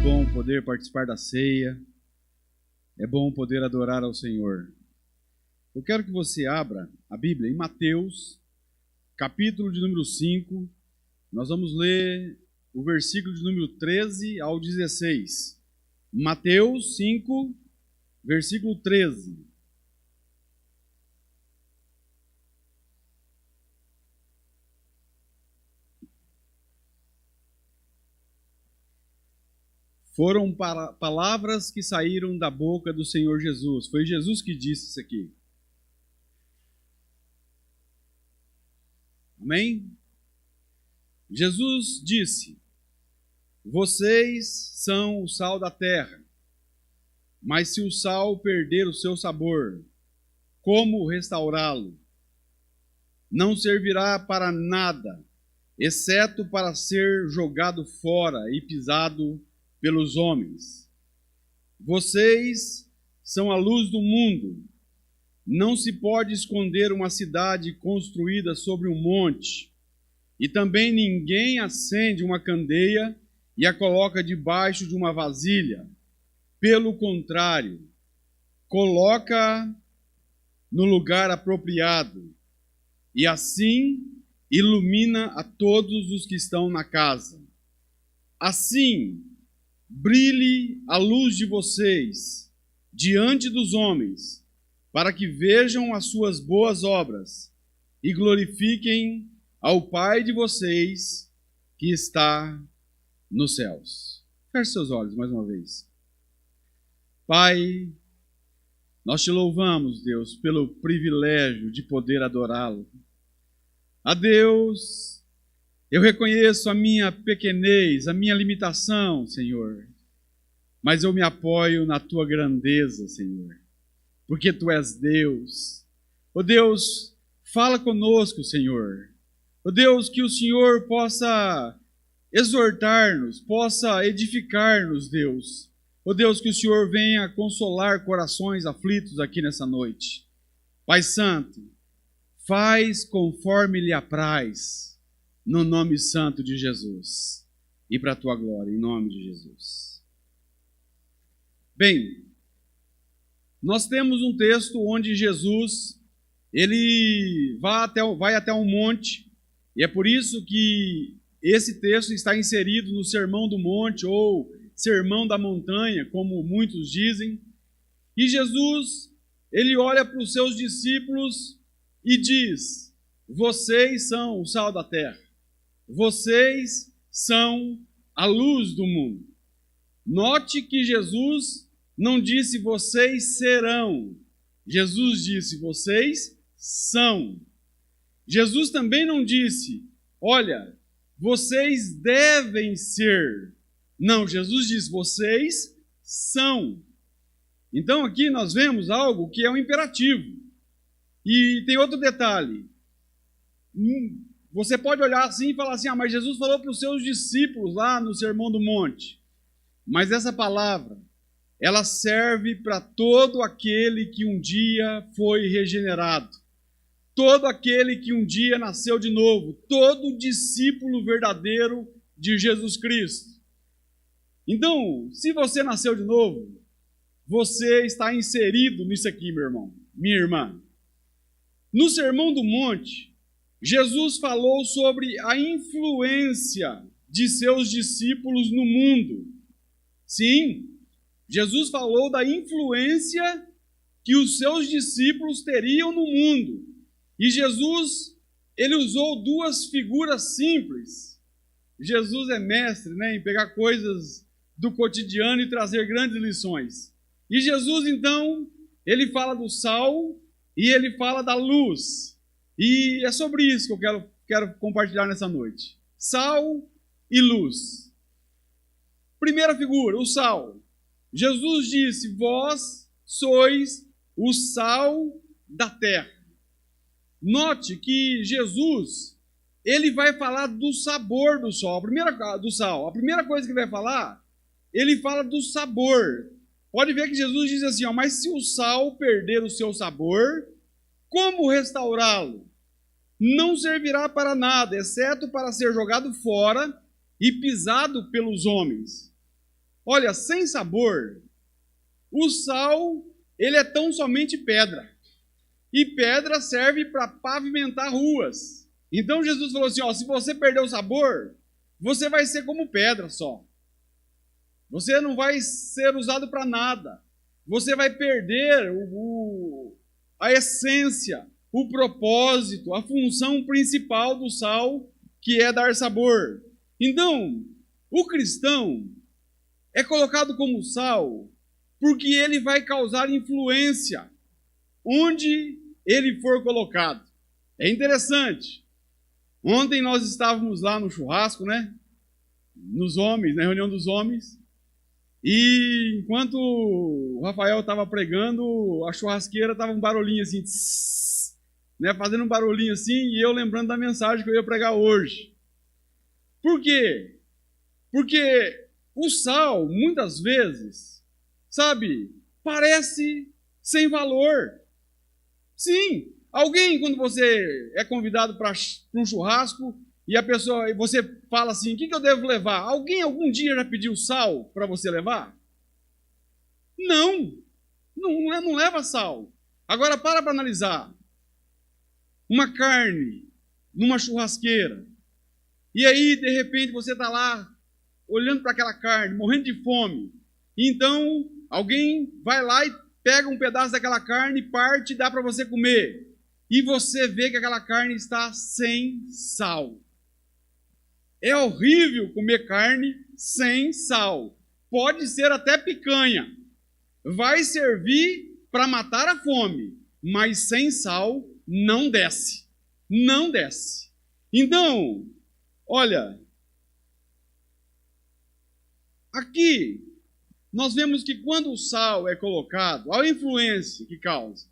bom poder participar da ceia, é bom poder adorar ao Senhor. Eu quero que você abra a Bíblia em Mateus, capítulo de número 5, nós vamos ler o versículo de número 13 ao 16. Mateus 5, versículo 13. Foram palavras que saíram da boca do Senhor Jesus. Foi Jesus que disse isso aqui. Amém? Jesus disse: vocês são o sal da terra, mas se o sal perder o seu sabor, como restaurá-lo? Não servirá para nada, exceto para ser jogado fora e pisado pelos homens. Vocês são a luz do mundo. Não se pode esconder uma cidade construída sobre um monte, e também ninguém acende uma candeia e a coloca debaixo de uma vasilha. Pelo contrário, coloca no lugar apropriado, e assim ilumina a todos os que estão na casa. Assim, brilhe a luz de vocês diante dos homens, para que vejam as suas boas obras e glorifiquem ao Pai de vocês que está nos céus. Feche seus olhos mais uma vez. Pai, nós te louvamos, Deus, pelo privilégio de poder adorá-lo. A Deus, eu reconheço a minha pequenez, a minha limitação, Senhor, mas eu me apoio na tua grandeza, Senhor, porque tu és Deus. Ó Deus, fala conosco, Senhor. Ó Deus, que o Senhor possa exortar-nos, possa edificar-nos, Deus. Ó Deus, que o Senhor venha consolar corações aflitos aqui nessa noite. Pai Santo, faz conforme lhe apraz, no nome santo de Jesus, e para a tua glória, em nome de Jesus. Bem, nós temos um texto onde Jesus, ele vai até um monte, e é por isso que esse texto está inserido no Sermão do Monte, ou Sermão da Montanha, como muitos dizem. E Jesus, ele olha para os seus discípulos e diz: vocês são o sal da terra. Vocês são a luz do mundo. Note que Jesus não disse vocês serão. Jesus disse vocês são. Jesus também não disse, olha, vocês devem ser. Não, Jesus diz vocês são. Então aqui nós vemos algo que é um imperativo. E tem outro detalhe. Você pode olhar assim e falar assim, mas Jesus falou para os seus discípulos lá no Sermão do Monte. Mas essa palavra, ela serve para todo aquele que um dia foi regenerado. Todo aquele que um dia nasceu de novo. Todo discípulo verdadeiro de Jesus Cristo. Então, se você nasceu de novo, você está inserido nisso aqui, meu irmão, minha irmã. No Sermão do Monte, Jesus falou sobre a influência de seus discípulos no mundo. Sim, Jesus falou da influência que os seus discípulos teriam no mundo. E Jesus, ele usou duas figuras simples. Jesus é mestre, em pegar coisas do cotidiano e trazer grandes lições. E Jesus, então, ele fala do sal e ele fala da luz. E é sobre isso que eu quero compartilhar nessa noite. Sal e luz. Primeira figura, o sal. Jesus disse, vós sois o sal da terra. Note que Jesus, ele vai falar do sabor do sal. A primeira coisa que ele vai falar, ele fala do sabor. Pode ver que Jesus diz assim, mas se o sal perder o seu sabor, como restaurá-lo? Não servirá para nada, exceto para ser jogado fora e pisado pelos homens. Olha, sem sabor, o sal, ele é tão somente pedra. E pedra serve para pavimentar ruas. Então Jesus falou assim, ó, se você perder o sabor, você vai ser como pedra só. Você não vai ser usado para nada. Você vai perder a essência, o propósito, a função principal do sal, que é dar sabor. Então, o cristão é colocado como sal porque ele vai causar influência onde ele for colocado. É interessante. Ontem nós estávamos lá no churrasco, né? Nos homens, na reunião dos homens. E enquanto o Rafael estava pregando, a churrasqueira estava um barulhinho assim, tss, né? Fazendo um barulhinho assim, e eu lembrando da mensagem que eu ia pregar hoje. Por quê? Porque o sal, muitas vezes, sabe, parece sem valor. Sim, alguém, quando você é convidado para um churrasco e você fala assim, o que eu devo levar? Alguém algum dia já pediu sal para você levar? Não leva sal. Agora para analisar. Uma carne numa churrasqueira. E aí, de repente, você está lá olhando para aquela carne, morrendo de fome. Então, alguém vai lá e pega um pedaço daquela carne, parte e dá para você comer. E você vê que aquela carne está sem sal. É horrível comer carne sem sal. Pode ser até picanha. Vai servir para matar a fome, mas sem sal não desce. Não desce. Então, olha, aqui nós vemos que quando o sal é colocado, a influência que causa,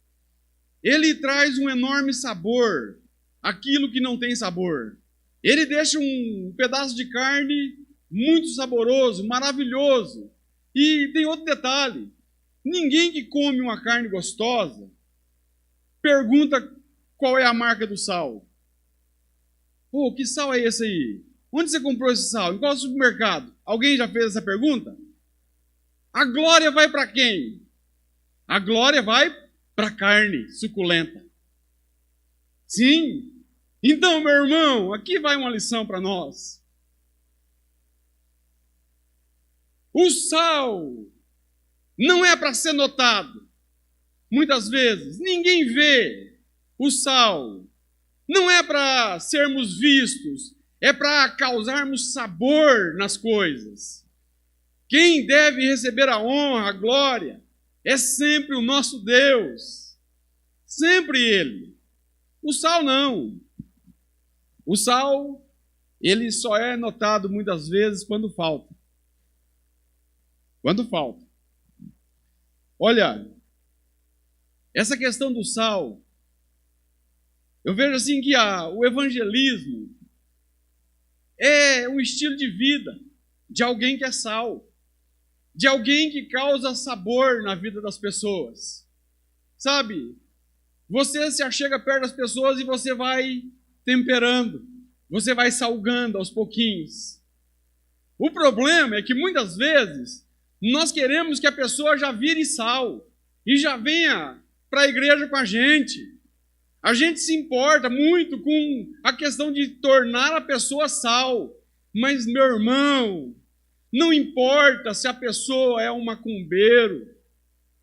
ele traz um enorme sabor, aquilo que não tem sabor. Ele deixa um pedaço de carne muito saboroso, maravilhoso. E tem outro detalhe, ninguém que come uma carne gostosa pergunta qual é a marca do sal. Pô, que sal é esse aí? Onde você comprou esse sal? Em qual supermercado? Alguém já fez essa pergunta? A glória vai para quem? A glória vai para a carne suculenta. Sim. Então, meu irmão, aqui vai uma lição para nós. O sal não é para ser notado. Muitas vezes, ninguém vê o sal. Não é para sermos vistos. É para causarmos sabor nas coisas. Quem deve receber a honra, a glória, é sempre o nosso Deus. Sempre Ele. O sal não. O sal, ele só é notado muitas vezes quando falta. Quando falta. Olha, essa questão do sal, eu vejo assim que o evangelismo é um estilo de vida de alguém que é sal, de alguém que causa sabor na vida das pessoas. Sabe, você se achega perto das pessoas e você vai temperando, você vai salgando aos pouquinhos. O problema é que muitas vezes nós queremos que a pessoa já vire sal e já venha para a igreja com a gente. A gente se importa muito com a questão de tornar a pessoa sal. Mas, meu irmão, não importa se a pessoa é um macumbeiro,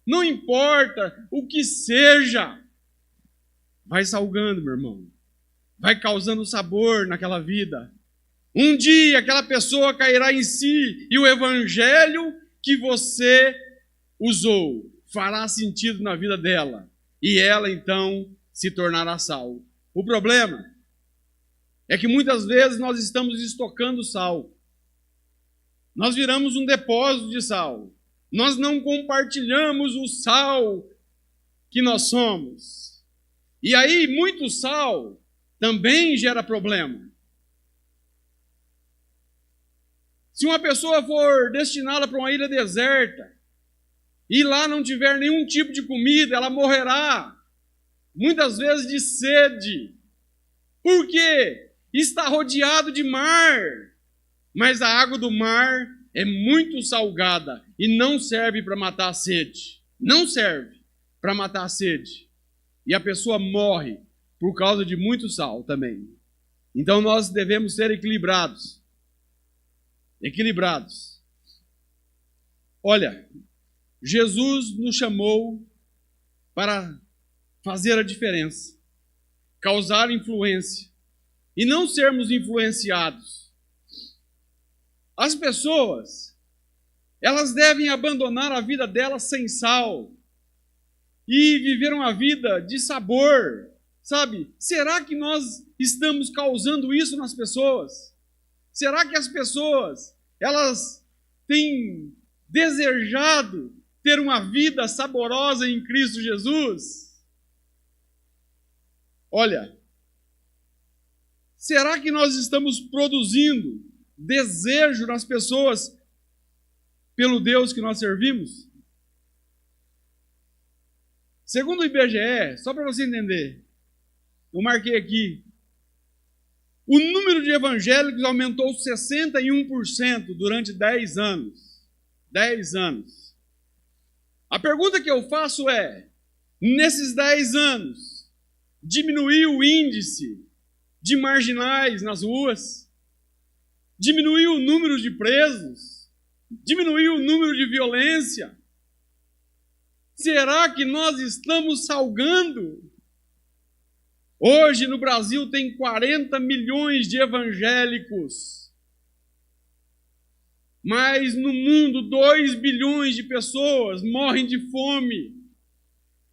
não importa o que seja, vai salgando, meu irmão. Vai causando sabor naquela vida. Um dia aquela pessoa cairá em si e o evangelho que você usou fará sentido na vida dela. E ela, então, se tornará sal. O problema é que muitas vezes nós estamos estocando sal. Nós viramos um depósito de sal. Nós não compartilhamos o sal que nós somos. E aí, muito sal também gera problema. Se uma pessoa for destinada para uma ilha deserta e lá não tiver nenhum tipo de comida, ela morrerá, muitas vezes de sede. Por quê? Está rodeado de mar, mas a água do mar é muito salgada e não serve para matar a sede. Não serve para matar a sede. E a pessoa morre por causa de muito sal também. Então nós devemos ser equilibrados. Equilibrados. Olha, Jesus nos chamou para fazer a diferença, causar influência e não sermos influenciados. As pessoas, elas devem abandonar a vida delas sem sal e viver uma vida de sabor, sabe? Será que nós estamos causando isso nas pessoas? Será que as pessoas, elas têm desejado ter uma vida saborosa em Cristo Jesus? Olha, será que nós estamos produzindo desejo nas pessoas pelo Deus que nós servimos? Segundo o IBGE, só para você entender, eu marquei aqui, o número de evangélicos aumentou 61% durante 10 anos. 10 anos. A pergunta que eu faço é, nesses 10 anos, diminuiu o índice de marginais nas ruas? Diminuiu o número de presos? Diminuiu o número de violência? Será que nós estamos salgando? Hoje no Brasil tem 40 milhões de evangélicos. Mas no mundo 2 bilhões de pessoas morrem de fome.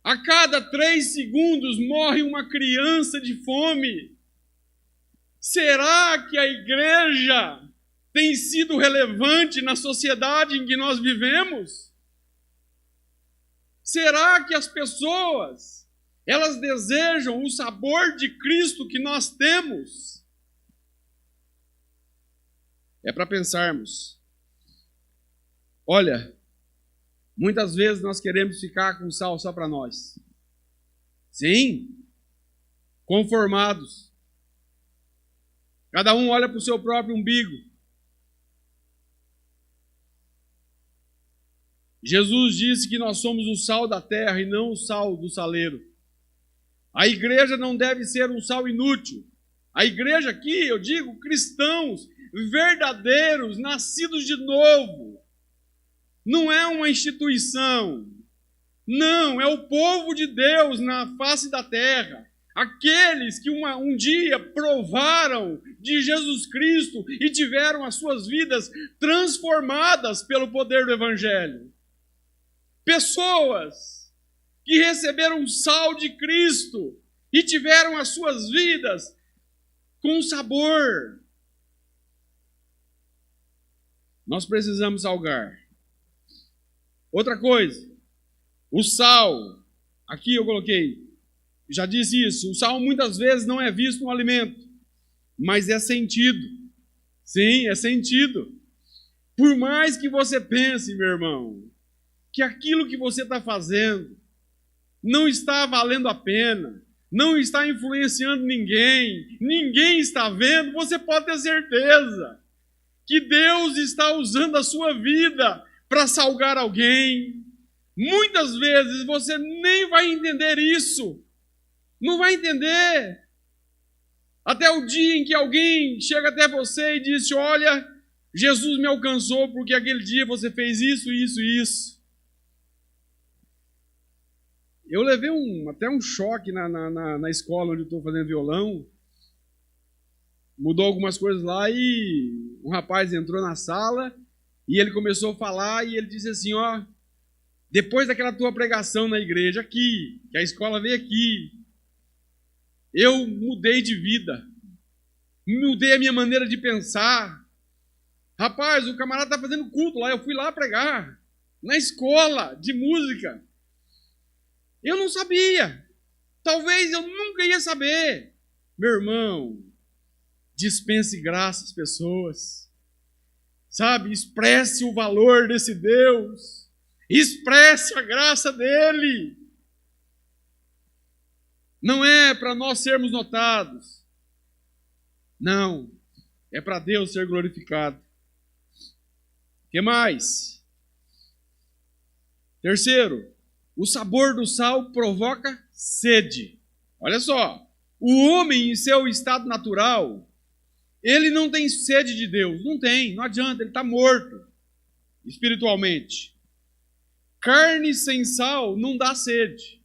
A cada 3 segundos morre uma criança de fome. Será que a igreja tem sido relevante na sociedade em que nós vivemos? Será que as pessoas, elas desejam o sabor de Cristo que nós temos? É para pensarmos. Olha, muitas vezes nós queremos ficar com sal só para nós. Sim, conformados. Cada um olha para o seu próprio umbigo. Jesus disse que nós somos o sal da terra e não o sal do saleiro. A igreja não deve ser um sal inútil. A igreja aqui, eu digo, cristãos verdadeiros, nascidos de novo. Não é uma instituição. Não, é o povo de Deus na face da terra. Aqueles que um dia provaram de Jesus Cristo e tiveram as suas vidas transformadas pelo poder do Evangelho. Pessoas que receberam o sal de Cristo e tiveram as suas vidas com sabor. Nós precisamos salgar. Outra coisa, o sal, aqui eu coloquei, já disse isso, o sal muitas vezes não é visto no alimento, mas é sentido. Sim, é sentido. Por mais que você pense, meu irmão, que aquilo que você está fazendo não está valendo a pena, não está influenciando ninguém, ninguém está vendo, você pode ter certeza que Deus está usando a sua vida para salgar alguém. Muitas vezes você nem vai entender isso. Não vai entender. Até o dia em que alguém chega até você e diz: olha, Jesus me alcançou porque aquele dia você fez isso, isso e isso. Eu levei até um choque na escola onde eu estou fazendo violão. Mudou algumas coisas lá e um rapaz entrou na sala e ele começou a falar e ele disse assim: ó, depois daquela tua pregação na igreja aqui, que a escola veio aqui, eu mudei de vida, mudei a minha maneira de pensar. Rapaz, o camarada está fazendo culto lá, eu fui lá pregar, na escola de música. Eu não sabia, talvez eu nunca ia saber. Meu irmão, dispense graça às pessoas, sabe? Expresse o valor desse Deus, expresse a graça dele. Não é para nós sermos notados, não, é para Deus ser glorificado. Que mais? Terceiro, o sabor do sal provoca sede. Olha só, o homem em seu estado natural, ele não tem sede de Deus. Não tem, não adianta, ele está morto espiritualmente. Carne sem sal não dá sede.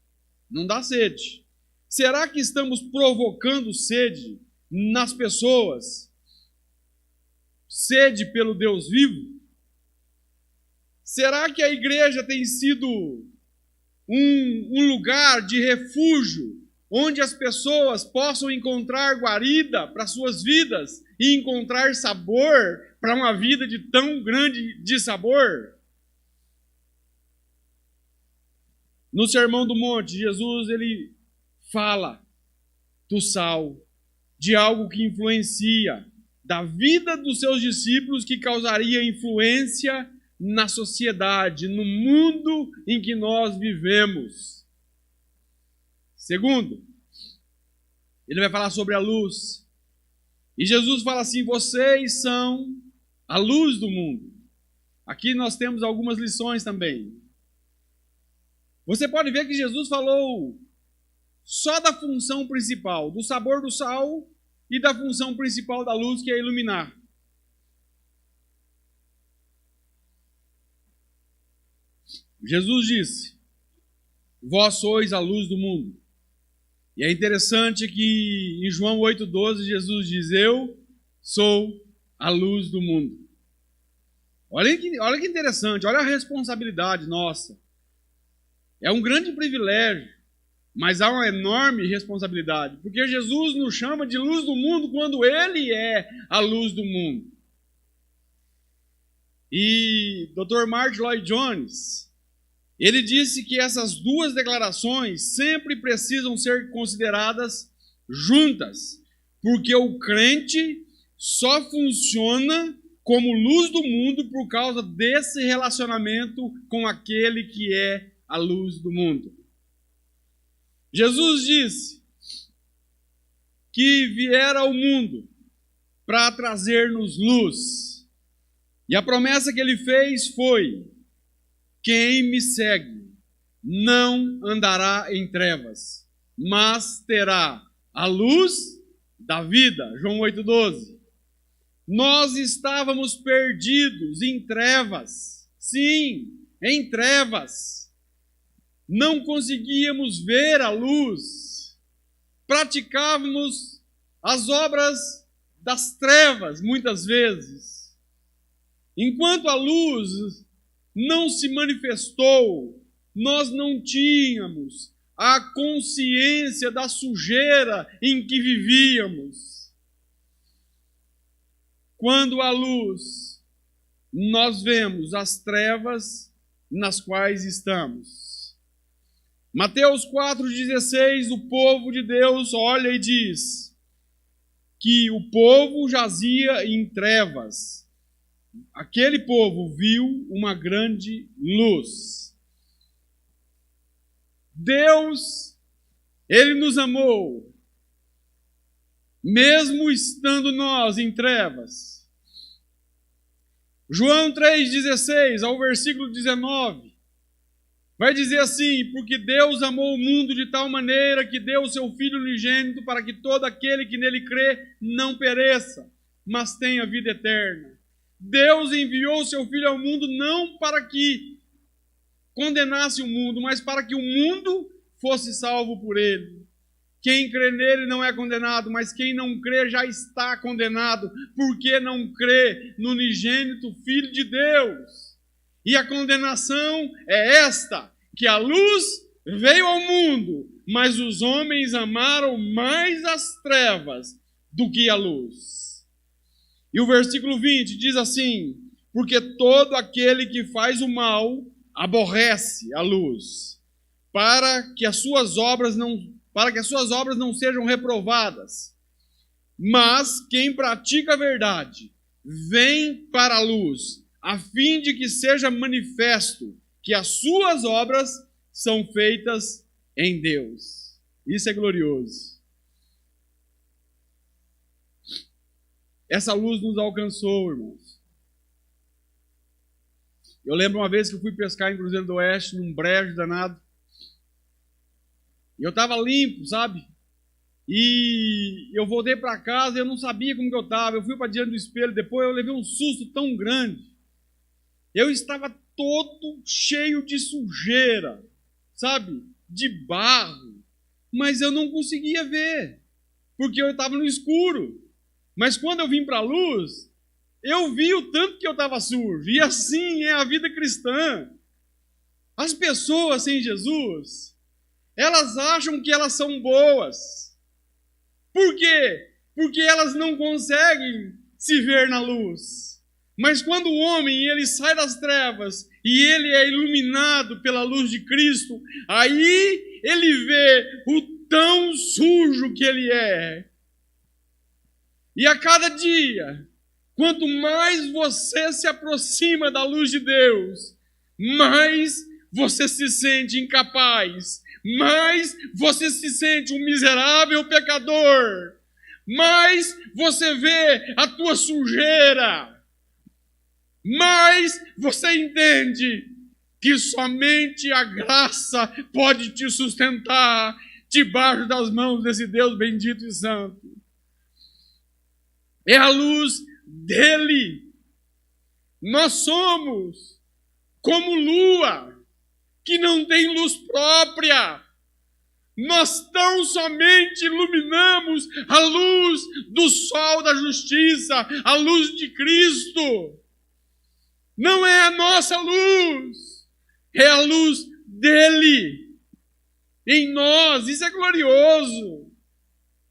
Não dá sede. Será que estamos provocando sede nas pessoas? Sede pelo Deus vivo? Será que a igreja tem sido um lugar de refúgio, onde as pessoas possam encontrar guarida para suas vidas e encontrar sabor para uma vida de tão grande de sabor? No Sermão do Monte, Jesus ele fala do sal, de algo que influencia, da vida dos seus discípulos, que causaria influência na sociedade, no mundo em que nós vivemos. Segundo, ele vai falar sobre a luz. E Jesus fala assim: vocês são a luz do mundo. Aqui nós temos algumas lições também. Você pode ver que Jesus falou só da função principal, do sabor do sal e da função principal da luz, que é iluminar. Jesus disse: vós sois a luz do mundo. E é interessante que em João 8,12 Jesus diz: eu sou a luz do mundo. Olha que interessante, olha a responsabilidade nossa. É um grande privilégio, mas há uma enorme responsabilidade, porque Jesus nos chama de luz do mundo quando Ele é a luz do mundo. E Dr. Martyn Lloyd-Jones, ele disse que essas duas declarações sempre precisam ser consideradas juntas, porque o crente só funciona como luz do mundo por causa desse relacionamento com aquele que é a luz do mundo. Jesus disse que viera ao mundo para trazer-nos luz. E a promessa que ele fez foi: quem me segue não andará em trevas, mas terá a luz da vida. João 8,12. Nós estávamos perdidos em trevas. Sim, em trevas. Não conseguíamos ver a luz. Praticávamos as obras das trevas, muitas vezes. Enquanto a luz não se manifestou, nós não tínhamos a consciência da sujeira em que vivíamos. Quando a luz, nós vemos as trevas nas quais estamos. Mateus 4,16, o povo de Deus olha e diz que o povo jazia em trevas. Aquele povo viu uma grande luz. Deus, Ele nos amou, mesmo estando nós em trevas. João 3,16 ao versículo 19, vai dizer assim: porque Deus amou o mundo de tal maneira que deu o seu Filho unigênito para que todo aquele que nele crê não pereça, mas tenha vida eterna. Deus enviou o seu Filho ao mundo não para que condenasse o mundo, mas para que o mundo fosse salvo por ele. Quem crê nele não é condenado, mas quem não crê já está condenado, porque não crê no unigênito Filho de Deus. E a condenação é esta, que a luz veio ao mundo, mas os homens amaram mais as trevas do que a luz. E o versículo 20 diz assim: porque todo aquele que faz o mal aborrece a luz, para que as suas obras não sejam reprovadas. Mas quem pratica a verdade vem para a luz, a fim de que seja manifesto que as suas obras são feitas em Deus. Isso é glorioso. Essa luz nos alcançou, irmãos. Eu lembro uma vez que eu fui pescar em Cruzeiro do Oeste, num brejo danado. E eu estava limpo, sabe? E eu voltei para casa e eu não sabia como que eu estava. Eu fui para diante do espelho, depois eu levei um susto tão grande. Eu estava todo cheio de sujeira, sabe? De barro. Mas eu não conseguia ver, porque eu estava no escuro. Mas quando eu vim para a luz, eu vi o tanto que eu estava sujo. E assim é a vida cristã. As pessoas sem Jesus, elas acham que elas são boas. Por quê? Porque elas não conseguem se ver na luz. Mas quando o homem ele sai das trevas e ele é iluminado pela luz de Cristo, aí ele vê o tão sujo que ele é. E a cada dia, quanto mais você se aproxima da luz de Deus, mais você se sente incapaz, mais você se sente um miserável pecador, mais você vê a tua sujeira, mais você entende que somente a graça pode te sustentar debaixo das mãos desse Deus bendito e santo. É a luz dele. Nós somos como lua, que não tem luz própria. Nós tão somente iluminamos a luz do sol da justiça, a luz de Cristo. Não é a nossa luz, é a luz dele em nós. Isso é glorioso.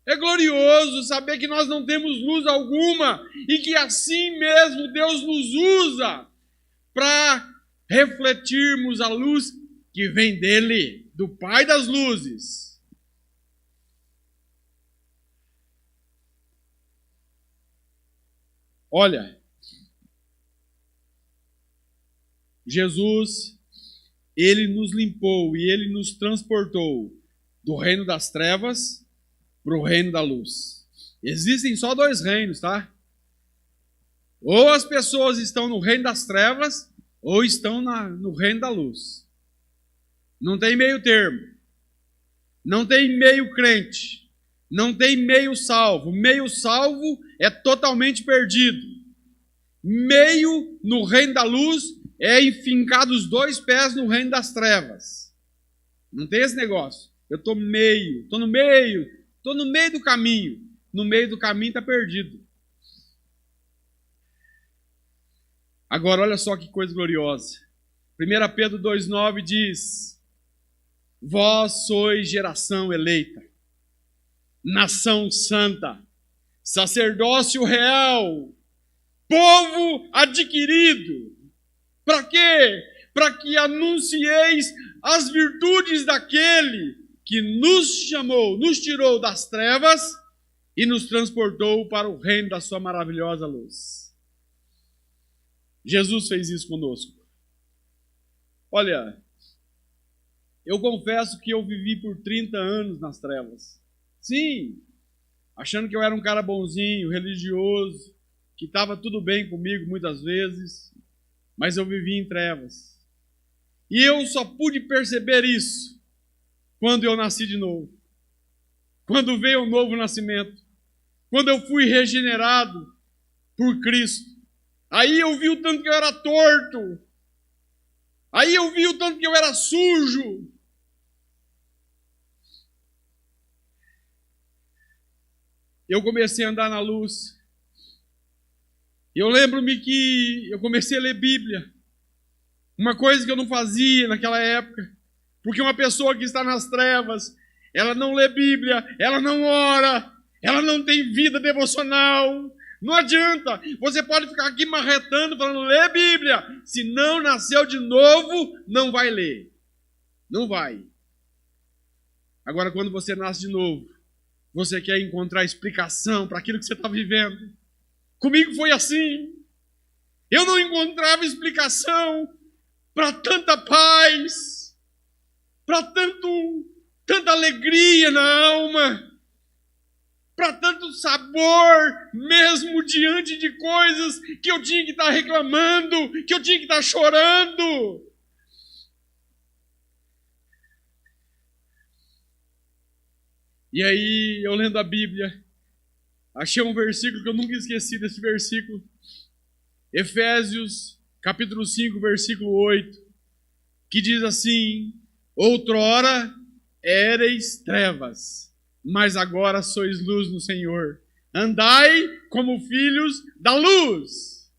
É glorioso saber que nós não temos luz alguma e que assim mesmo Deus nos usa para refletirmos a luz que vem dele, do Pai das luzes. Olha, Jesus, ele nos limpou e ele nos transportou do reino das trevas para o reino da luz. Existem só dois reinos, tá? Ou as pessoas estão no reino das trevas, ou estão no reino da luz. Não tem meio termo. Não tem meio crente. Não tem meio salvo. Meio salvo é totalmente perdido. Meio no reino da luz é enfincar os dois pés no reino das trevas. Não tem esse negócio. Eu estou no meio do caminho. No meio do caminho está perdido. Agora, olha só que coisa gloriosa. 1 Pedro 2,9 diz: vós sois geração eleita, nação santa, sacerdócio real, povo adquirido. Para quê? Para que anuncieis as virtudes daquele que nos chamou, nos tirou das trevas e nos transportou para o reino da sua maravilhosa luz. Jesus fez isso conosco. Olha, eu confesso que eu vivi por 30 anos nas trevas. Sim, achando que eu era um cara bonzinho, religioso, que estava tudo bem comigo muitas vezes, mas eu vivia em trevas. E eu só pude perceber isso quando eu nasci de novo. Quando veio o novo nascimento. Quando eu fui regenerado por Cristo. Aí eu vi o tanto que eu era torto. Aí eu vi o tanto que eu era sujo. Eu comecei a andar na luz. Eu lembro-me que eu comecei a ler Bíblia. Uma coisa que eu não fazia naquela época. Porque uma pessoa que está nas trevas, ela não lê Bíblia, ela não ora, ela não tem vida devocional. Não adianta, você pode ficar aqui marretando, falando, lê Bíblia. Se não nasceu de novo, não vai ler. Não vai. Agora, quando você nasce de novo, você quer encontrar explicação para aquilo que você está vivendo. Comigo foi assim. Eu não encontrava explicação para tanta paz, para tanta alegria na alma. para tanto sabor, mesmo diante de coisas que eu tinha que estar reclamando, que eu tinha que estar chorando. E aí, eu lendo a Bíblia, achei um versículo que eu nunca esqueci desse versículo. Efésios, capítulo 5, versículo 8, que diz assim: outrora éreis trevas, mas agora sois luz no Senhor. Andai como filhos da luz.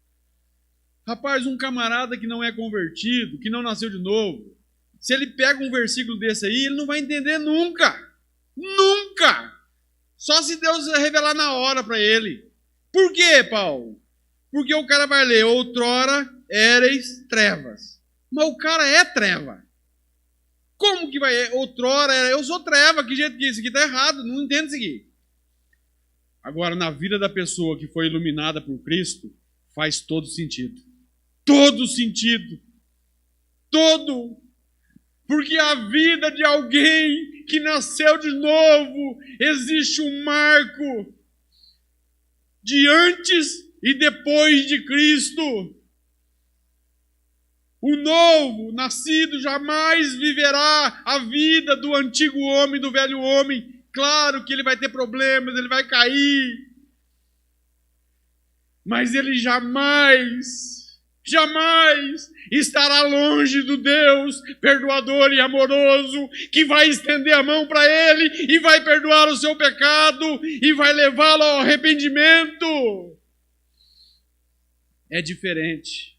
Rapaz, um camarada que não é convertido, que não nasceu de novo, se ele pega um versículo desse aí, ele não vai entender nunca. Nunca! Só se Deus revelar na hora para ele. Por quê, Paulo? Porque o cara vai ler: outrora éreis trevas. Mas o cara é treva. Como que vai? Outrora era, eu sou treva, que jeito que isso aqui está errado, não entendo isso aqui. Agora, na vida da pessoa que foi iluminada por Cristo, faz todo sentido. Todo sentido. Todo. Porque a vida de alguém que nasceu de novo, existe um marco de antes e depois de Cristo. O novo, nascido, jamais viverá a vida do antigo homem, do velho homem. Claro que ele vai ter problemas, ele vai cair. Mas ele jamais estará longe do Deus perdoador e amoroso, que vai estender a mão para ele e vai perdoar o seu pecado e vai levá-lo ao arrependimento. É diferente.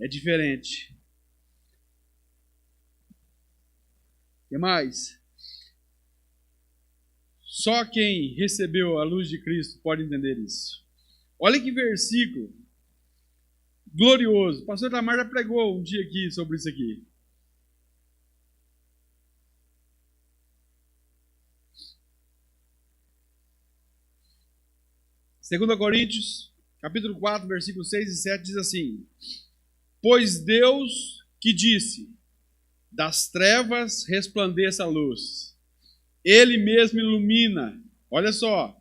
É diferente. O que mais? Só quem recebeu a luz de Cristo pode entender isso. Olha que versículo glorioso. O pastor Tamar já pregou um dia aqui sobre isso aqui. Segunda Coríntios, capítulo 4, versículos 6 e 7 diz assim: pois Deus que disse, das trevas resplandeça a luz, Ele mesmo ilumina, olha só,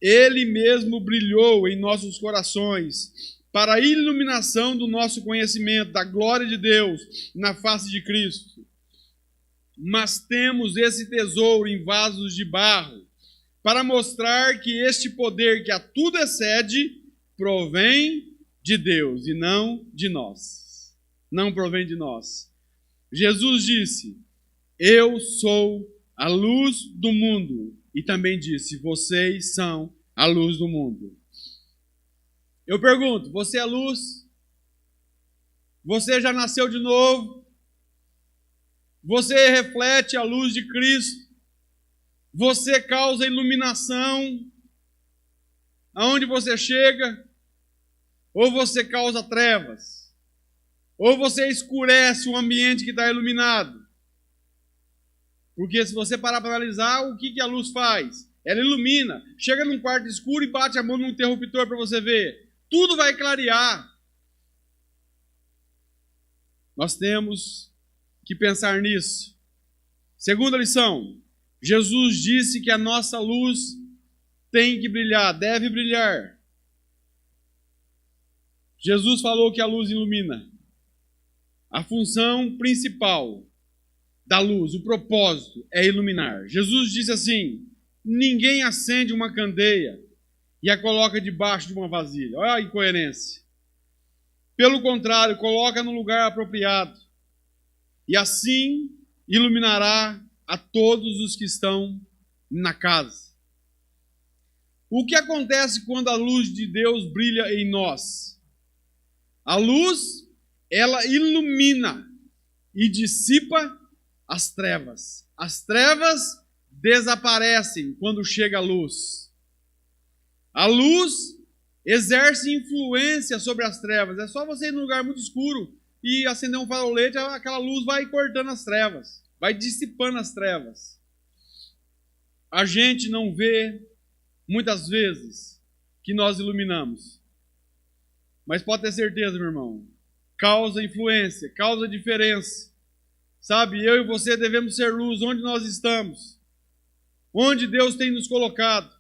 Ele mesmo brilhou em nossos corações, para a iluminação do nosso conhecimento, da glória de Deus, na face de Cristo. Mas temos esse tesouro em vasos de barro, para mostrar que este poder que a tudo excede, provém de Deus e não de nós. Não provém de nós. Jesus disse: eu sou a luz do mundo. E também disse: vocês são a luz do mundo. Eu pergunto, você é a luz? Você já nasceu de novo? Você reflete a luz de Cristo? Você causa iluminação aonde você chega? Ou você causa trevas? Ou você escurece o ambiente que está iluminado? Porque se você parar para analisar, o que a luz faz? Ela ilumina. Chega num quarto escuro e bate a mão no interruptor para você ver. Tudo vai clarear. Nós temos que pensar nisso. Segunda lição. Jesus disse que a nossa luz tem que brilhar, deve brilhar. Jesus falou que a luz ilumina. A função principal da luz, o propósito, é iluminar. Jesus disse assim: ninguém acende uma candeia e a coloca debaixo de uma vasilha. Olha a incoerência. Pelo contrário, coloca no lugar apropriado, e assim iluminará a todos os que estão na casa. O que acontece quando a luz de Deus brilha em nós? A luz, ela ilumina e dissipa as trevas. As trevas desaparecem quando chega a luz. A luz exerce influência sobre as trevas. É só você ir num lugar muito escuro e acender um farolete, aquela luz vai cortando as trevas, vai dissipando as trevas. A gente não vê, muitas vezes, que nós iluminamos. Mas pode ter certeza, meu irmão, causa influência, causa diferença. Sabe, eu e você devemos ser luz onde nós estamos, onde Deus tem nos colocado.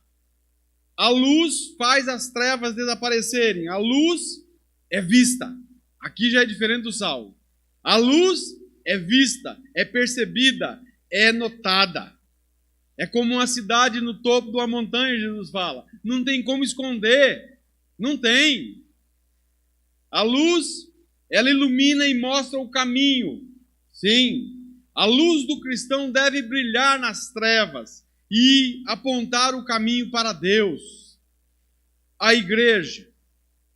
A luz faz as trevas desaparecerem. A luz é vista. Aqui já é diferente do sal. A luz é vista, é percebida, é notada. É como uma cidade no topo de uma montanha, Jesus fala. Não tem como esconder. Não tem. A luz, ela ilumina e mostra o caminho. Sim. A luz do cristão deve brilhar nas trevas e apontar o caminho para Deus. A igreja,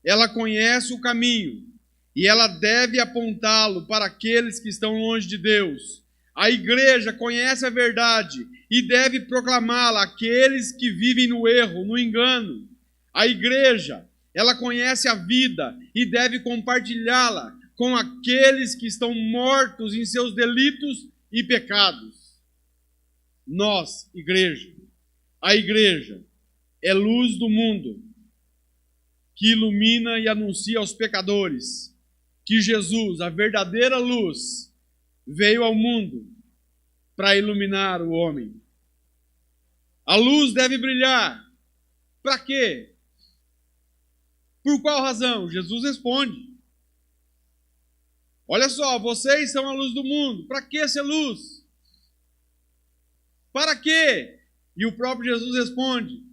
ela conhece o caminho e ela deve apontá-lo para aqueles que estão longe de Deus. A igreja conhece a verdade e deve proclamá-la àqueles que vivem no erro, no engano. A igreja, ela conhece a vida e deve compartilhá-la com aqueles que estão mortos em seus delitos e pecados. Nós, igreja, a igreja é luz do mundo, que ilumina e anuncia aos pecadores que Jesus, a verdadeira luz, veio ao mundo para iluminar o homem. A luz deve brilhar. Para quê? Por qual razão? Jesus responde. Olha só, vocês são a luz do mundo. Para que ser luz? Para quê? E o próprio Jesus responde: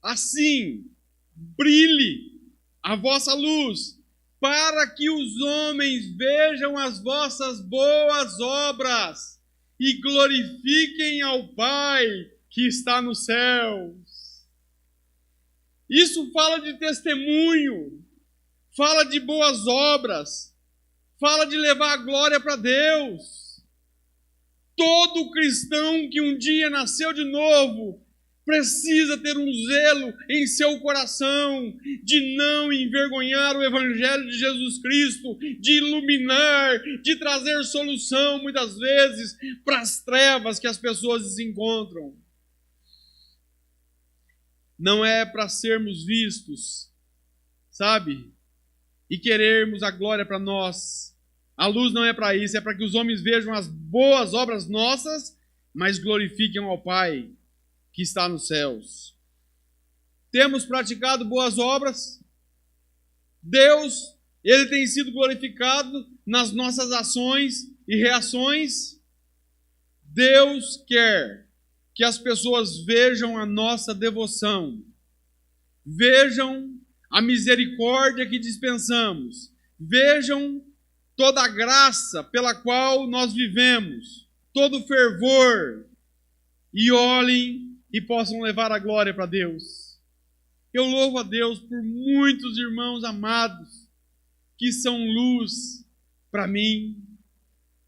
assim, brilhe a vossa luz, para que os homens vejam as vossas boas obras e glorifiquem ao Pai que está nos céus. Isso fala de testemunho, fala de boas obras, fala de levar a glória para Deus. Todo cristão que um dia nasceu de novo precisa ter um zelo em seu coração de não envergonhar o Evangelho de Jesus Cristo, de iluminar, de trazer solução, muitas vezes, para as trevas que as pessoas se encontram. Não é para sermos vistos, sabe? E querermos a glória para nós. A luz não é para isso, é para que os homens vejam as boas obras nossas, mas glorifiquem ao Pai que está nos céus. Temos praticado boas obras. Deus, Ele tem sido glorificado nas nossas ações e reações. Deus quer que as pessoas vejam a nossa devoção, vejam a misericórdia que dispensamos, vejam toda a graça pela qual nós vivemos, todo o fervor, e olhem e possam levar a glória para Deus. Eu louvo a Deus por muitos irmãos amados que são luz para mim,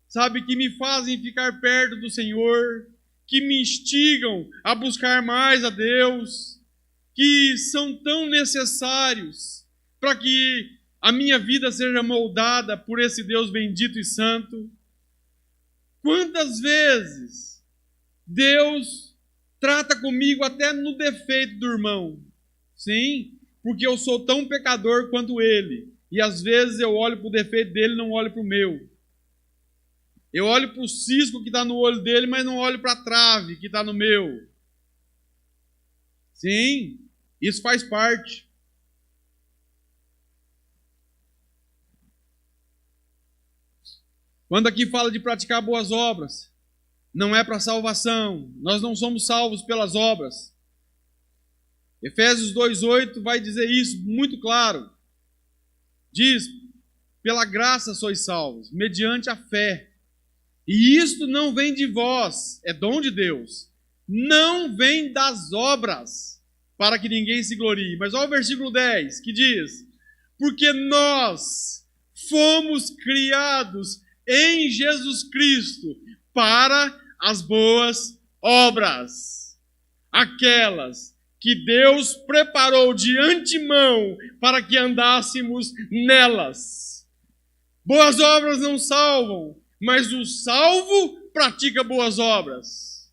sabe, que me fazem ficar perto do Senhor, que me instigam a buscar mais a Deus, que são tão necessários para que a minha vida seja moldada por esse Deus bendito e santo. Quantas vezes Deus trata comigo até no defeito do irmão? Sim, porque eu sou tão pecador quanto ele. E às vezes eu olho para o defeito dele e não olho para o meu. Eu olho para o cisco que está no olho dele, mas não olho para a trave que está no meu. Sim, isso faz parte. Quando aqui fala de praticar boas obras, não é para salvação. Nós não somos salvos pelas obras. Efésios 2:8 vai dizer isso muito claro. Diz: pela graça sois salvos, mediante a fé. E isto não vem de vós, é dom de Deus. Não vem das obras, para que ninguém se glorie. Mas olha o versículo 10, que diz: porque nós fomos criados em Jesus Cristo para as boas obras, aquelas que Deus preparou de antemão para que andássemos nelas. Boas obras não salvam, mas o salvo pratica boas obras.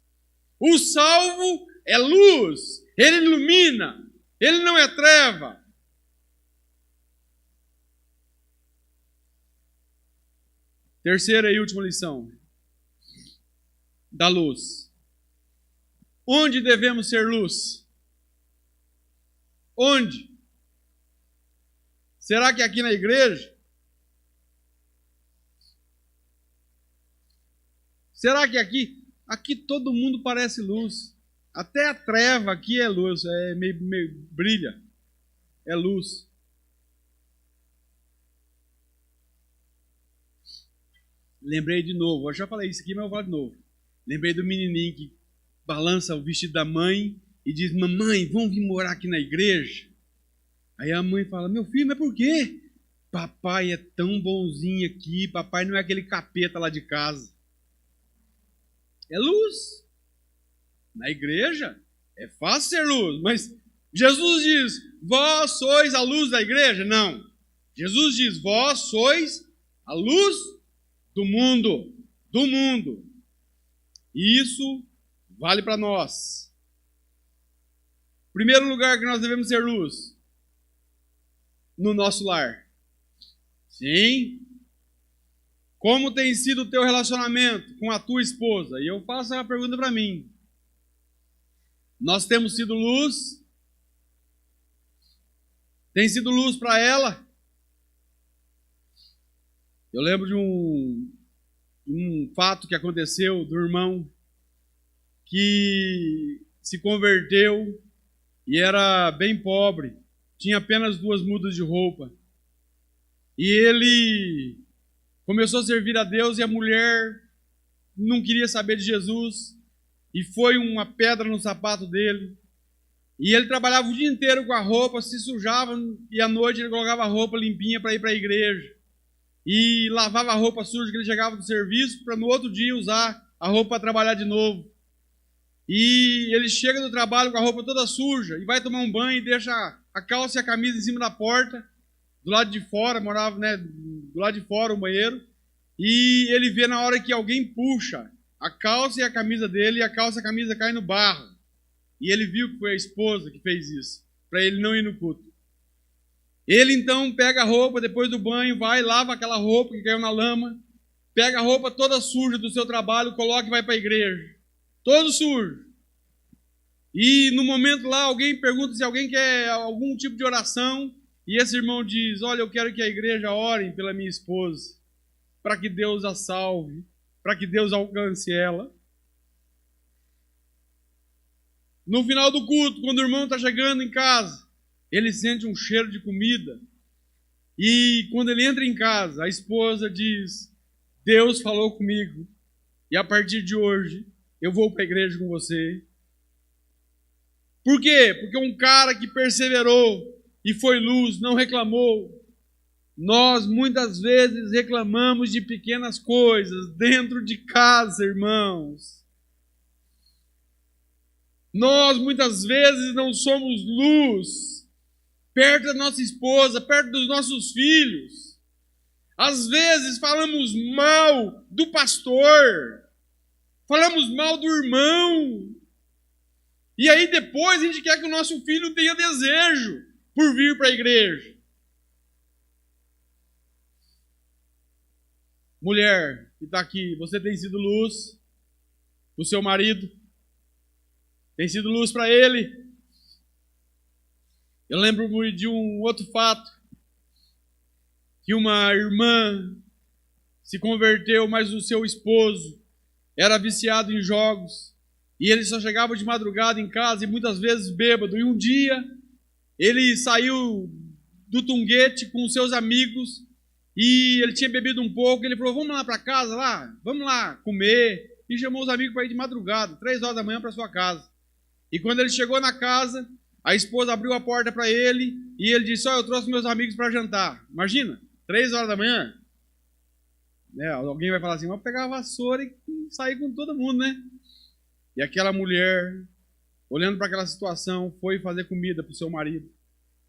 O salvo é luz, ele ilumina, ele não é treva. Terceira e última lição da luz. Onde devemos ser luz? Onde? Será que aqui na igreja? Será que aqui todo mundo parece luz? Até a treva aqui é luz, é meio brilha, é luz. Lembrei de novo, eu já falei isso aqui, mas eu vou falar de novo. Lembrei do menininho que balança o vestido da mãe e diz: mamãe, vamos vir morar aqui na igreja? Aí a mãe fala: meu filho, mas por quê? Papai é tão bonzinho aqui, papai não é aquele capeta lá de casa. É luz. Na igreja é fácil ser luz, mas Jesus diz: vós sois a luz da igreja? Não. Jesus diz: vós sois a luz do mundo. Do mundo. E isso vale para nós. Primeiro lugar que nós devemos ser luz: no nosso lar. Sim. Como tem sido o teu relacionamento com a tua esposa? E eu faço uma pergunta para mim. Nós temos sido luz? Tem sido luz para ela? Eu lembro de um fato que aconteceu do irmão que se converteu e era bem pobre, tinha apenas 2 mudas de roupa. E ele começou a servir a Deus e a mulher não queria saber de Jesus e foi uma pedra no sapato dele. E ele trabalhava o dia inteiro com a roupa, se sujava e à noite ele colocava a roupa limpinha para ir para a igreja. E lavava a roupa suja que ele chegava do serviço para no outro dia usar a roupa para trabalhar de novo. E ele chega do trabalho com a roupa toda suja e vai tomar um banho e deixa a calça e a camisa em cima da porta, do lado de fora, morava, né, do lado de fora o banheiro, e ele vê na hora que alguém puxa a calça e a camisa dele, e a calça e a camisa caem no barro. E ele viu que foi a esposa que fez isso, para ele não ir no culto. Ele então pega a roupa, depois do banho, vai, lava aquela roupa que caiu na lama, pega a roupa toda suja do seu trabalho, coloca e vai para a igreja. Todo sujo. E no momento lá, alguém pergunta se alguém quer algum tipo de oração, e esse irmão diz: olha, eu quero que a igreja ore pela minha esposa, para que Deus a salve, para que Deus alcance ela. No final do culto, quando o irmão está chegando em casa, ele sente um cheiro de comida. E quando ele entra em casa, a esposa diz: Deus falou comigo, e a partir de hoje eu vou para a igreja com você. Por quê? Porque um cara que perseverou e foi luz, não reclamou. Nós muitas vezes reclamamos de pequenas coisas dentro de casa, irmãos. Nós muitas vezes não somos luz perto da nossa esposa, perto dos nossos filhos. Às vezes falamos mal do pastor, falamos mal do irmão. E aí depois a gente quer que o nosso filho tenha desejo por vir para a igreja. Mulher que está aqui, você tem sido luz para o seu marido? Tem sido luz para ele? Eu lembro de um outro fato, que uma irmã se converteu, mas o seu esposo era viciado em jogos, e ele só chegava de madrugada em casa, e muitas vezes bêbado, e um dia ele saiu do tunguete com os seus amigos, e ele tinha bebido um pouco, ele falou: vamos lá para casa, vamos lá comer, e chamou os amigos para ir de madrugada, 3 horas da manhã para sua casa. E quando ele chegou na casa, a esposa abriu a porta para ele, e ele disse: eu trouxe meus amigos para jantar. Imagina, 3 horas da manhã. Alguém vai falar assim: vamos pegar a vassoura e sair com todo mundo, né? E aquela mulher, olhando para aquela situação, foi fazer comida para o seu marido.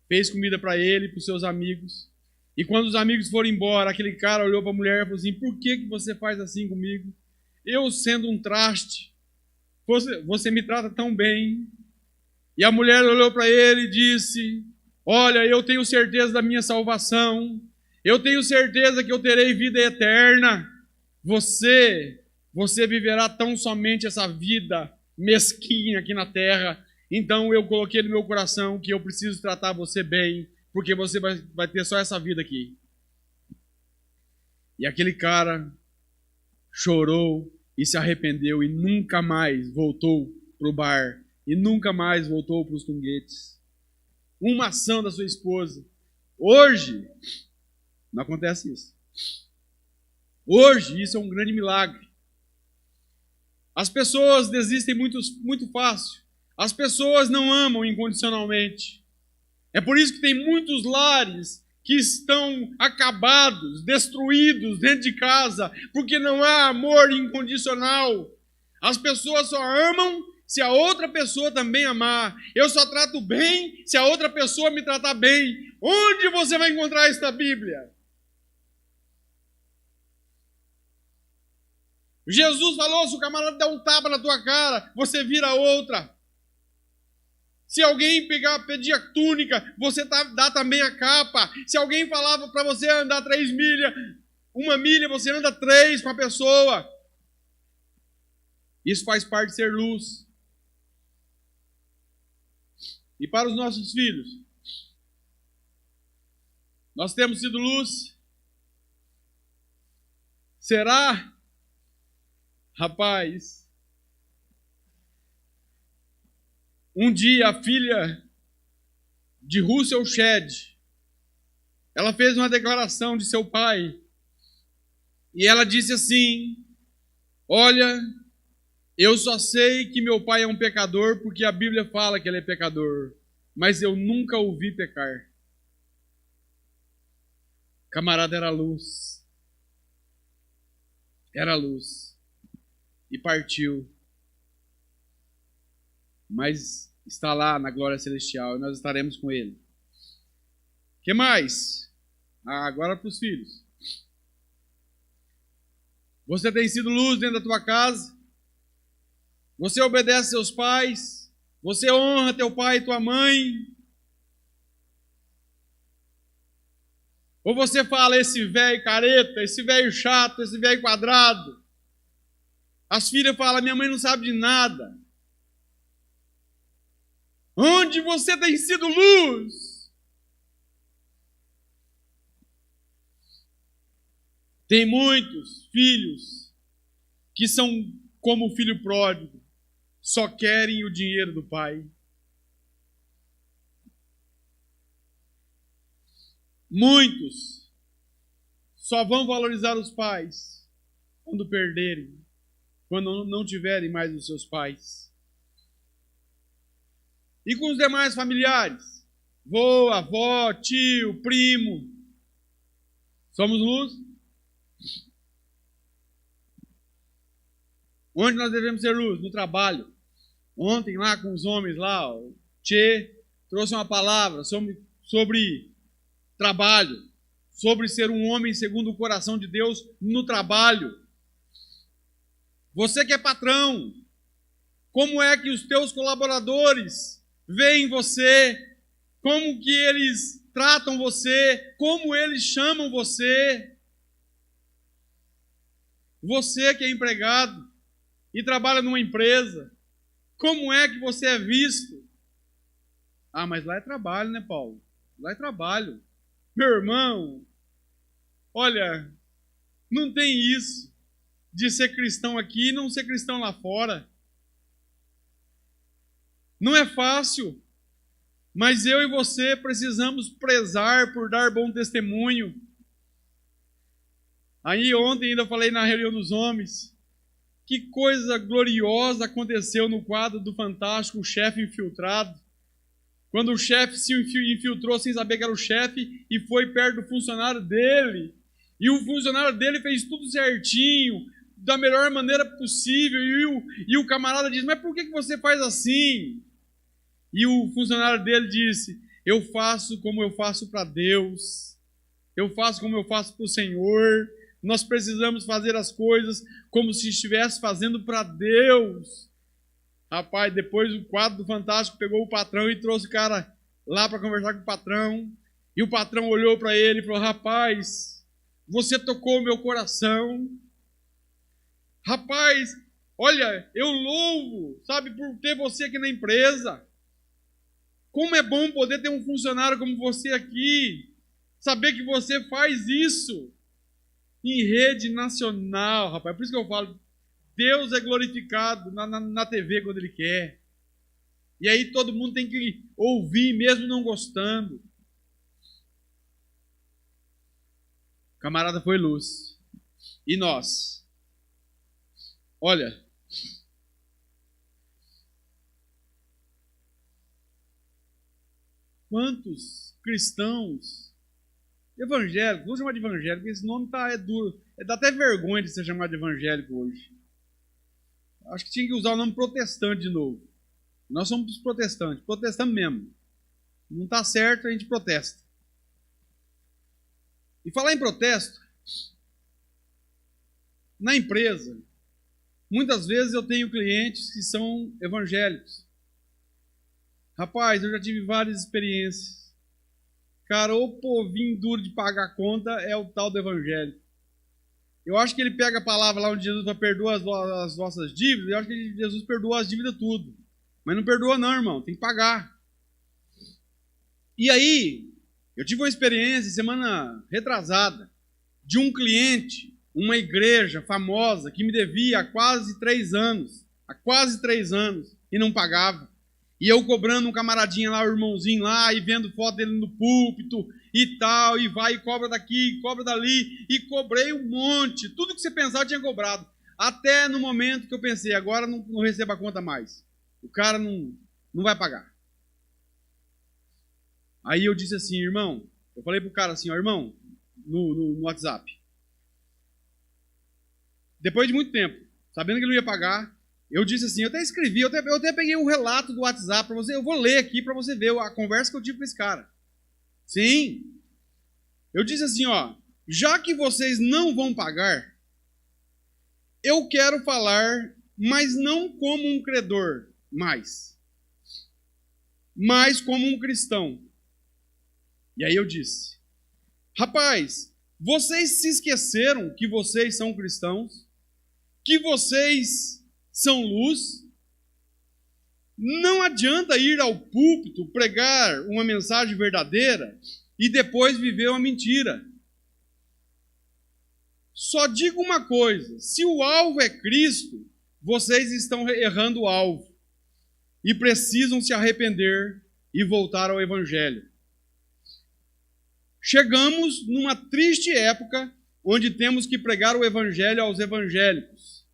Fez comida para ele e para os seus amigos. E quando os amigos foram embora, aquele cara olhou para a mulher e falou assim: por que você faz assim comigo? Eu sendo um traste, você me trata tão bem. E a mulher olhou para ele e disse: olha, eu tenho certeza da minha salvação, eu tenho certeza que eu terei vida eterna. Você viverá tão somente essa vida mesquinha aqui na terra, Então eu coloquei no meu coração que eu preciso tratar você bem, porque você vai ter só essa vida aqui. E aquele cara chorou e se arrependeu e nunca mais voltou para o bar e nunca mais voltou para os tunguetes. Uma ação da sua esposa. Hoje, não acontece isso. Hoje, isso é um grande milagre. As pessoas desistem muito fácil. As pessoas não amam incondicionalmente. É por isso que tem muitos lares que estão acabados, destruídos dentro de casa, porque não há amor incondicional. As pessoas só amam se a outra pessoa também amar. Eu só trato bem se a outra pessoa me tratar bem. Onde você vai encontrar isso na Bíblia? Jesus falou, se o camarada der um tapa na tua cara, você vira outra. Se alguém pedir a túnica, você dá também a capa. Se alguém falava para você andar 3 milhas, 1 milha, você anda 3 com a pessoa. Isso faz parte de ser luz. E para os nossos filhos, nós temos sido luz? Será? Rapaz, um dia a filha de Russell Shedd, ela fez uma declaração de seu pai, e ela disse assim, olha, eu só sei que meu pai é um pecador porque a Bíblia fala que ele é pecador, mas eu nunca o vi pecar. Camarada era luz. Era luz. E partiu. Mas está lá na glória celestial e nós estaremos com ele. O que mais? Agora para os filhos. Você tem sido luz dentro da tua casa? Você obedece seus pais? Você honra teu pai e tua mãe? Ou você fala, esse velho careta, esse velho chato, esse velho quadrado? As filhas falam, minha mãe não sabe de nada. Onde você tem sido luz? Tem muitos filhos que são como o filho pródigo, só querem o dinheiro do pai. Muitos só vão valorizar os pais quando perderem, quando não tiverem mais os seus pais. E com os demais familiares? Vô, avó, tio, primo. Somos luz? Onde nós devemos ser luz? No trabalho. Ontem lá com os homens lá, o Tchê trouxe uma palavra sobre trabalho, sobre ser um homem segundo o coração de Deus no trabalho. Você que é patrão, como é que os teus colaboradores veem você? Como que eles tratam você? Como eles chamam você? Você que é empregado e trabalha numa empresa, como é que você é visto? Ah, mas lá é trabalho, né, Paulo? Lá é trabalho. Meu irmão, olha, não tem isso de ser cristão aqui e não ser cristão lá fora. Não é fácil, mas eu e você precisamos prezar por dar bom testemunho. Aí ontem ainda falei na reunião dos homens, que coisa gloriosa aconteceu no quadro do Fantástico, o chefe infiltrado. Quando o chefe se infiltrou sem saber que era o chefe e foi perto do funcionário dele. E o funcionário dele fez tudo certinho, da melhor maneira possível. E o camarada disse, mas por que você faz assim? E o funcionário dele disse, eu faço como eu faço para Deus. Eu faço como eu faço para o Senhor. Nós precisamos fazer as coisas como se estivesse fazendo para Deus. Rapaz, depois o quadro do Fantástico pegou o patrão e trouxe o cara lá para conversar com o patrão. E o patrão olhou para ele e falou, rapaz, você tocou o meu coração. Rapaz, olha, eu louvo, sabe, por ter você aqui na empresa. Como é bom poder ter um funcionário como você aqui, saber que você faz isso em rede nacional, rapaz. Por isso que eu falo, Deus é glorificado na TV quando Ele quer. E aí todo mundo tem que ouvir, mesmo não gostando. O camarada foi luz. E nós? Olha, quantos cristãos evangélicos, vou chamar de evangélico, esse nome é duro, dá até vergonha de ser chamado de evangélico hoje. Acho que tinha que usar o nome protestante de novo. Nós somos protestantes, protestamos mesmo. Não está certo, a gente protesta. E falar em protesto, na empresa, muitas vezes eu tenho clientes que são evangélicos. Rapaz, eu já tive várias experiências. Cara, o povinho duro de pagar a conta é o tal do evangelho. Eu acho que ele pega a palavra lá onde Jesus vai perdoar as vossas dívidas. Eu acho que Jesus perdoa as dívidas tudo. Mas não perdoa não, irmão. Tem que pagar. E aí, eu tive uma experiência semana retrasada de um cliente, uma igreja famosa que me devia há quase 3 anos. Há quase 3 anos. E não pagava. E eu cobrando um camaradinha lá, o irmãozinho lá, e vendo foto dele no púlpito e tal, e vai e cobra daqui, cobra dali, e cobrei um monte. Tudo que você pensava eu tinha cobrado. Até no momento que eu pensei, agora não recebo a conta mais. O cara não vai pagar. Aí eu disse assim, irmão, eu falei pro cara assim, ó, irmão, no WhatsApp. Depois de muito tempo, sabendo que ele não ia pagar, eu disse assim, eu até escrevi, eu até peguei um relato do WhatsApp para você, eu vou ler aqui para você ver a conversa que eu tive com esse cara. Sim. Eu disse assim, ó, já que vocês não vão pagar, eu quero falar, mas não como um credor, mas como um cristão. E aí eu disse, rapaz, vocês se esqueceram que vocês são cristãos? Que vocês são luz? Não adianta ir ao púlpito, pregar uma mensagem verdadeira e depois viver uma mentira. Só digo uma coisa, se o alvo é Cristo, vocês estão errando o alvo e precisam se arrepender e voltar ao Evangelho. Chegamos numa triste época onde temos que pregar o Evangelho aos evangélicos.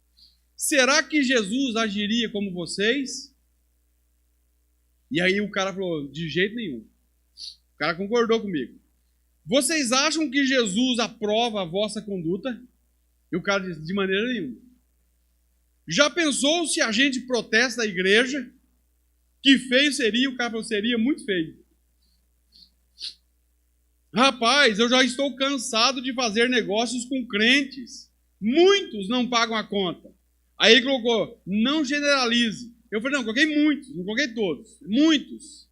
Será que Jesus agiria como vocês? E aí o cara falou, de jeito nenhum. O cara concordou comigo. Vocês acham que Jesus aprova a vossa conduta? E o cara disse, de maneira nenhuma. Já pensou se a gente protesta a igreja? Que feio seria? O cara falou, seria muito feio. Rapaz, eu já estou cansado de fazer negócios com crentes. Muitos não pagam a conta. Aí ele colocou, não generalize. Eu falei, não, coloquei muitos, não coloquei todos. Muitos.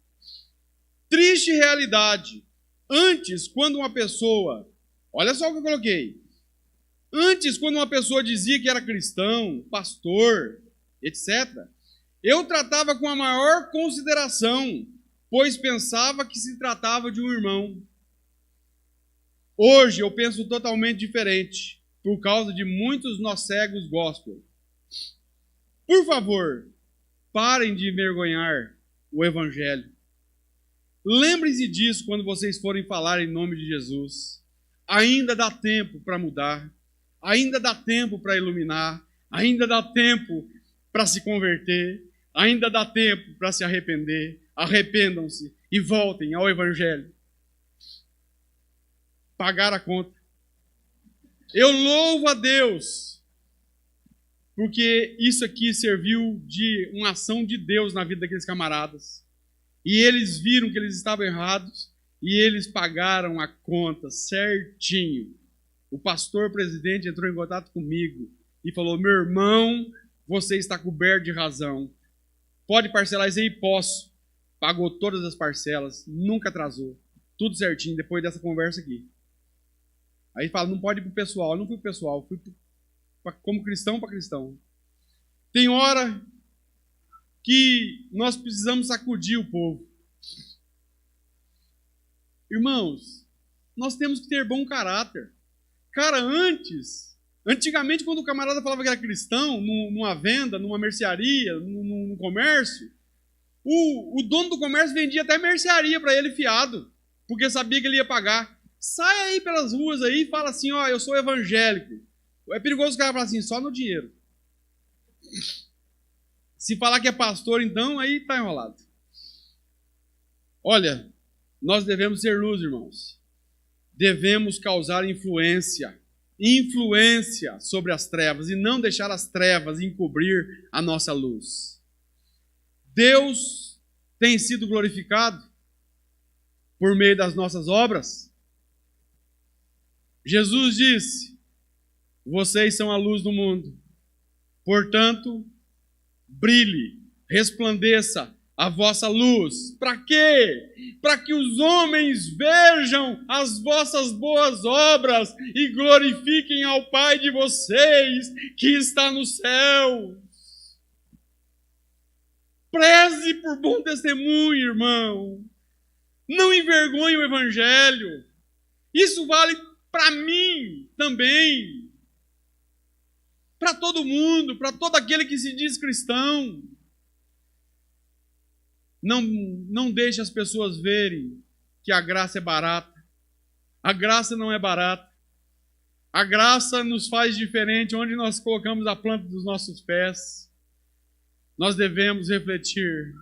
Triste realidade. Antes, quando uma pessoa... Olha só o que eu coloquei. Antes, quando uma pessoa dizia que era cristão, pastor, etc., eu tratava com a maior consideração, pois pensava que se tratava de um irmão. Hoje eu penso totalmente diferente, por causa de muitos nós cegos gospel. Por favor, parem de envergonhar o Evangelho. Lembrem-se disso quando vocês forem falar em nome de Jesus. Ainda dá tempo para mudar, ainda dá tempo para iluminar, ainda dá tempo para se converter, ainda dá tempo para se arrepender. Arrependam-se e voltem ao Evangelho. Pagar a conta. Eu louvo a Deus, porque isso aqui serviu de uma ação de Deus na vida daqueles camaradas. E eles viram que eles estavam errados e eles pagaram a conta certinho. O pastor presidente entrou em contato comigo e falou, meu irmão, você está coberto de razão. Pode parcelar isso aí? Posso. Pagou todas as parcelas, nunca atrasou. Tudo certinho depois dessa conversa aqui. Aí fala, não pode ir para o pessoal. Eu não fui para o pessoal, fui como cristão para cristão. Tem hora que nós precisamos sacudir o povo. Irmãos, nós temos que ter bom caráter. Cara, antigamente, quando o camarada falava que era cristão, numa venda, numa mercearia, num comércio, o dono do comércio vendia até mercearia para ele fiado, porque sabia que ele ia pagar. Sai aí pelas ruas aí e fala assim, ó, eu sou evangélico. É perigoso o cara falar assim, só no dinheiro. Se falar que é pastor, então, aí tá enrolado. Olha, nós devemos ser luz, irmãos. Devemos causar influência sobre as trevas e não deixar as trevas encobrir a nossa luz. Deus tem sido glorificado por meio das nossas obras. Jesus disse: vocês são a luz do mundo. Portanto, brilhe, resplandeça a vossa luz. Para quê? Para que os homens vejam as vossas boas obras e glorifiquem ao Pai de vocês que está no céu. Preze por bom testemunho, irmão. Não envergonhe o Evangelho. Isso vale para mim também. Para todo mundo, para todo aquele que se diz cristão. Não deixe as pessoas verem que a graça é barata. A graça não é barata. A graça nos faz diferente onde nós colocamos a planta dos nossos pés. Nós devemos refletir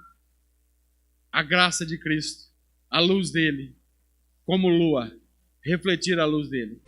a graça de Cristo, a luz dele, como lua, refletir a luz dele.